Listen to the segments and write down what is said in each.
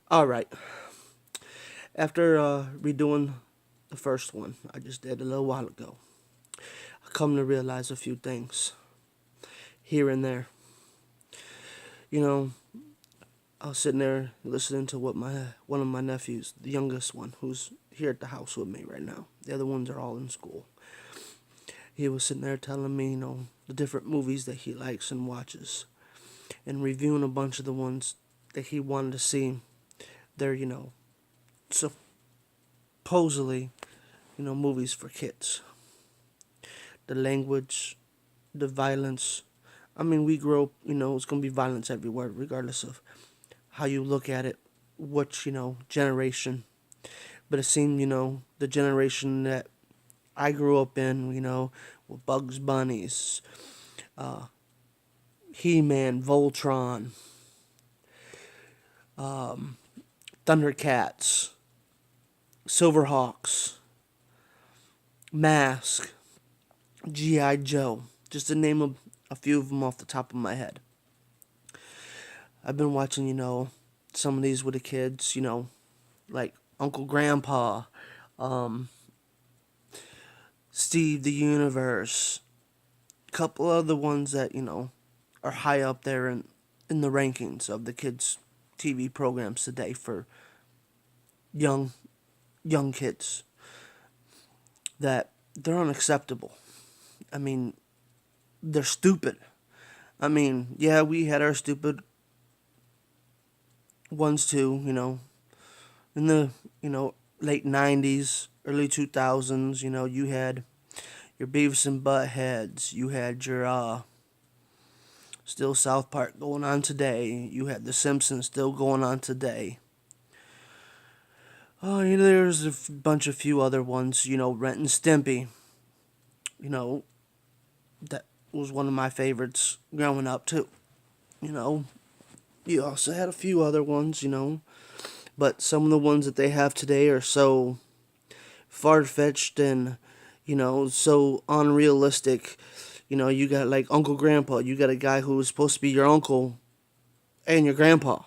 All right. After redoing the first one I just did a little while ago, I come to realize a few things here and there. You know, I was sitting there listening to what my one of my nephews, the youngest one, who's here at the house with me right now. The other ones are all in school. He was sitting there telling me, the different movies that he likes and watches, and reviewing a bunch of the ones that he wanted to see. They're, supposedly, movies for kids. The language, the violence. I mean, we grow up, it's going to be violence everywhere, regardless of how you look at it, what, generation. But it seemed, the generation that I grew up in, with Bugs Bunnies, uh, He Man, Voltron, um, Thundercats, Silverhawks, Mask, G.I. Joe, just to name a few of them off the top of my head. I've been watching, some of these with the kids, like Uncle Grandpa, um, Steve the Universe, a couple other ones that, are high up there in the rankings of the kids' TV programs today for young young kids that they're unacceptable. I mean, they're stupid. I mean, yeah, we had our stupid ones too, in the, late 90s, early 2000s, you had your Beavis and Buttheads, you had your still South Park going on today, you had The Simpsons still going on today. Oh, there's a bunch of few other ones, Rent and Stimpy, you know, that was one of my favorites growing up too. You know, you also had a few other ones, but some of the ones that they have today are so far fetched and, so unrealistic. You got like Uncle Grandpa, you got a guy who was supposed to be your uncle and your grandpa.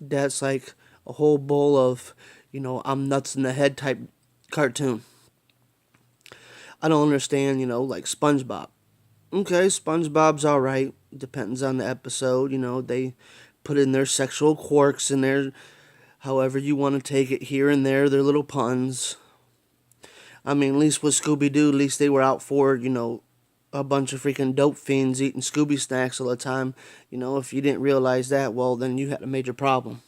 That's like a whole bowl of, I'm nuts in the head type cartoon. I don't understand, like SpongeBob. Okay, SpongeBob's alright. Depends on the episode. They put in their sexual quirks in there, however you want to take it here and there, their little puns. I mean, at least with Scooby Doo, at least they were out for, a bunch of freaking dope fiends eating Scooby snacks all the time. If you didn't realize that, well, then you had a major problem.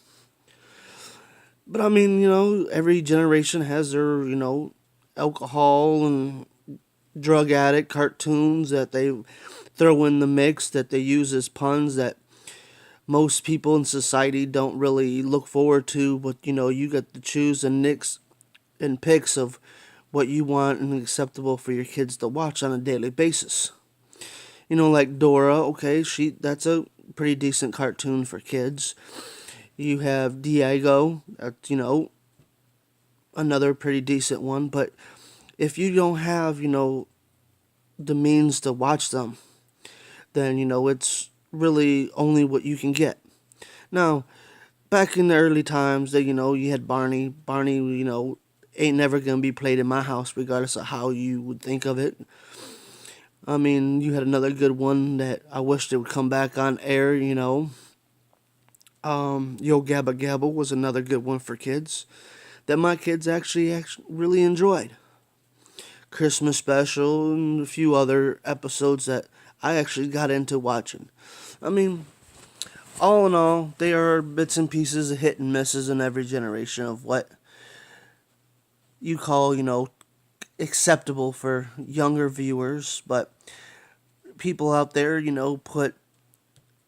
But I mean, every generation has their, alcohol and drug addict cartoons that they throw in the mix that they use as puns that most people in society don't really look forward to. But you got to choose and nicks and picks of what you want and acceptable for your kids to watch on a daily basis. Like Dora. Okay, that's a pretty decent cartoon for kids. You have Diego. That's another pretty decent one. But if you don't have the means to watch them, then it's really only what you can get. Now, back in the early times, that you had Barney. Barney, ain't never gonna be played in my house, regardless of how you would think of it. I mean, you had another good one that I wish they would come back on air. Yo Gabba Gabba was another good one for kids that my kids actually really enjoyed. Christmas special and a few other episodes that I actually got into watching. I mean, all in all, they are bits and pieces of hit and misses in every generation of what you call, acceptable for younger viewers. But people out there, put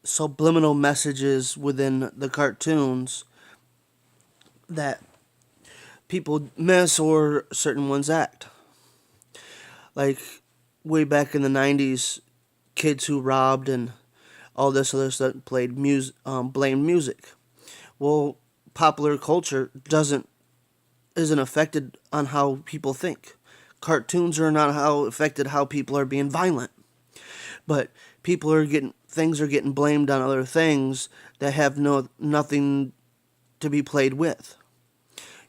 subliminal messages within the cartoons that people miss or certain ones act. Like way back in the 90s, kids who robbed and all this other stuff played music, blamed music. Well, popular culture doesn't isn't affected on how people think. Cartoons are not how affected how people are being violent, but people are getting things are getting blamed on other things that have nothing to be played with.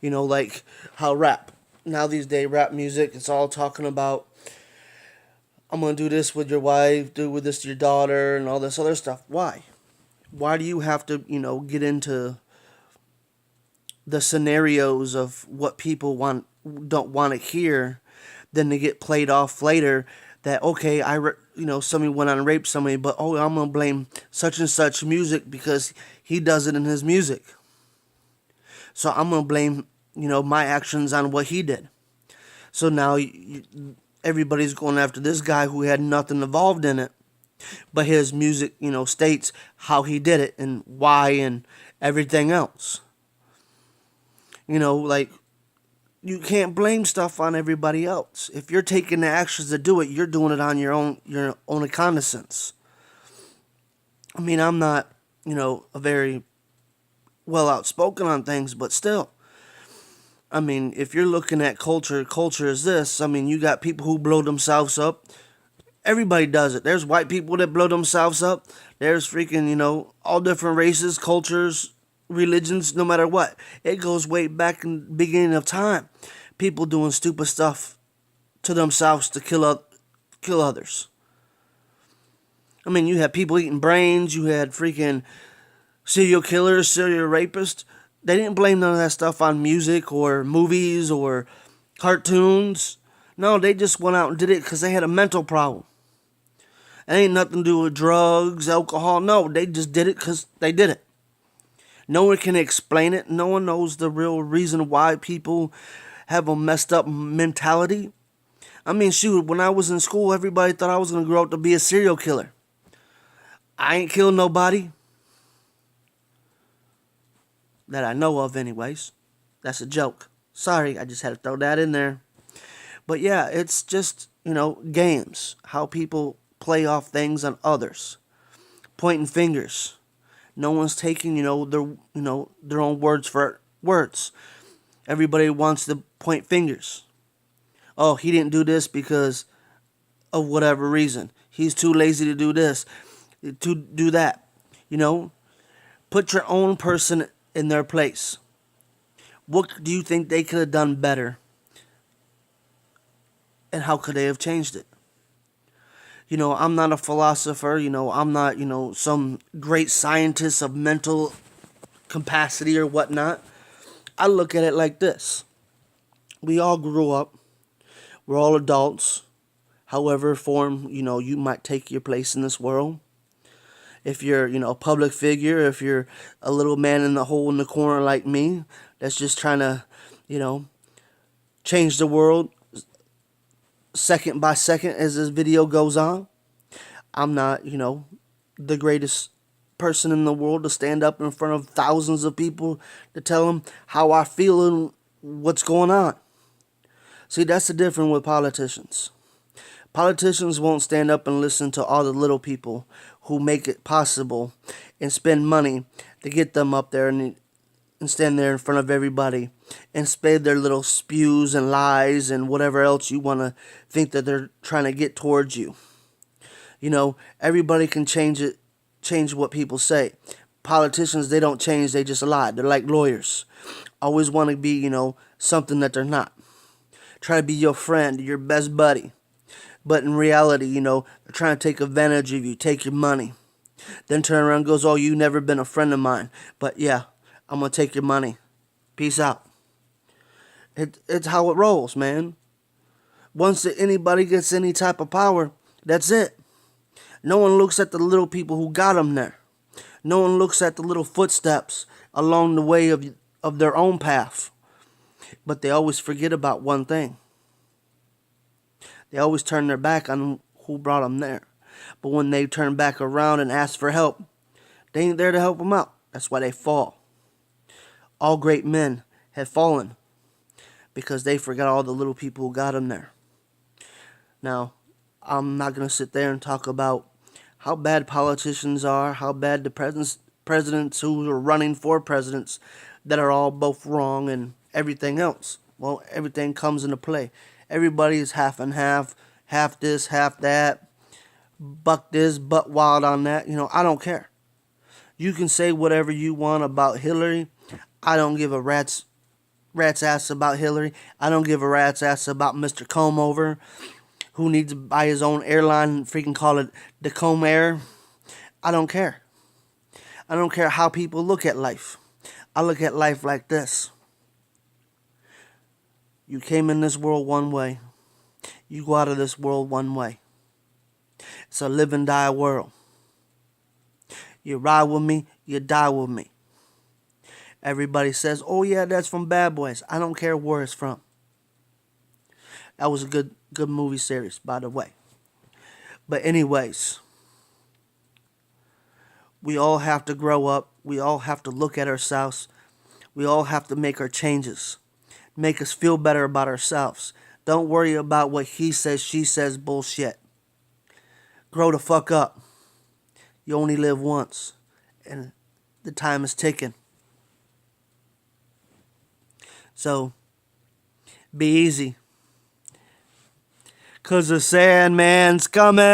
Like how rap. Now these days, rap music, it's all talking about, I'm going to do this with your wife, do with this to your daughter, and all this other stuff. Why? Why do you have to, get into the scenarios of what people don't want to hear, then they get played off later that, okay, somebody went on and raped somebody, but, I'm going to blame such and such music because he does it in his music. So I'm going to blame, my actions on what he did. So now everybody's going after this guy who had nothing involved in it, but his music, states how he did it and why and everything else. Like, you can't blame stuff on everybody else. If you're taking the actions to do it, you're doing it on your own recognizance. I mean, I'm not, a very well outspoken on things, but still. I mean, if you're looking at culture is this. I mean, you got people who blow themselves up. Everybody does it. There's white people that blow themselves up. There's freaking, all different races, cultures, religions, no matter what. It goes way back in the beginning of time. People doing stupid stuff to themselves to kill others. I mean, you had people eating brains. You had freaking serial killers, serial rapists. They didn't blame none of that stuff on music or movies or cartoons. No, they just went out and did it because they had a mental problem. It ain't nothing to do with drugs, alcohol. No, they just did it because they did it. No one can explain it. No one knows the real reason why people have a messed up mentality. I mean, shoot, when I was in school, everybody thought I was going to grow up to be a serial killer. I ain't killed nobody. That I know of, anyways. That's a joke. Sorry, I just had to throw that in there. But yeah, it's just, games. How people play off things on others. Pointing fingers. No one's taking, their own words for words. Everybody wants to point fingers. Oh, he didn't do this because of whatever reason. He's too lazy to do this, to do that. Put your own person in their place. What do you think they could have done better? And how could they have changed it? I'm not a philosopher. I'm not, some great scientist of mental capacity or whatnot. I look at it like this. We all grew up. We're all adults. However form, you might take your place in this world. If you're, a public figure, if you're a little man in the hole in the corner like me, that's just trying to, change the world second by second as this video goes on. I'm not, the greatest person in the world to stand up in front of thousands of people to tell them how I feel and what's going on. See, that's the difference with politicians. Politicians won't stand up and listen to all the little people who make it possible and spend money to get them up there and stand there in front of everybody and spread their little spews and lies and whatever else you want to think that they're trying to get towards you. Everybody can change what people say. Politicians, they don't change, they just lie. They're like lawyers. Always want to be, something that they're not. Try to be your friend, your best buddy. But in reality, they're trying to take advantage of you, take your money. Then turn around and goes, oh, you never been a friend of mine. But yeah, I'm going to take your money. Peace out. It's how it rolls, man. Once anybody gets any type of power, that's it. No one looks at the little people who got them there. No one looks at the little footsteps along the way of their own path. But they always forget about one thing. They always turn their back on who brought them there. But when they turn back around and ask for help, they ain't there to help them out. That's why they fall. All great men have fallen because they forgot all the little people who got them there. Now, I'm not going to sit there and talk about how bad politicians are, how bad the presidents who are running for presidents that are all both wrong and everything else. Well, everything comes into play. Everybody is half and half this, half that. buck this, butt wild on that. I don't care. You can say whatever you want about Hillary. I don't give a rat's ass about Hillary. I don't give a rat's ass about Mr. Comeover, who needs to buy his own airline and freaking call it the Comb Air. I don't care. I don't care how people look at life. I look at life like this. You came in this world one way. You go out of this world one way. It's a live and die world. You ride with me, you die with me. Everybody says, oh yeah, that's from Bad Boys. I don't care where it's from. That was a good movie series, by the way. But anyways, we all have to grow up. We all have to look at ourselves. We all have to make our changes. Make us feel better about ourselves. Don't worry about what he says, she says bullshit. Grow the fuck up. You only live once. And the time is ticking. So, be easy. 'Cause the Sandman's coming.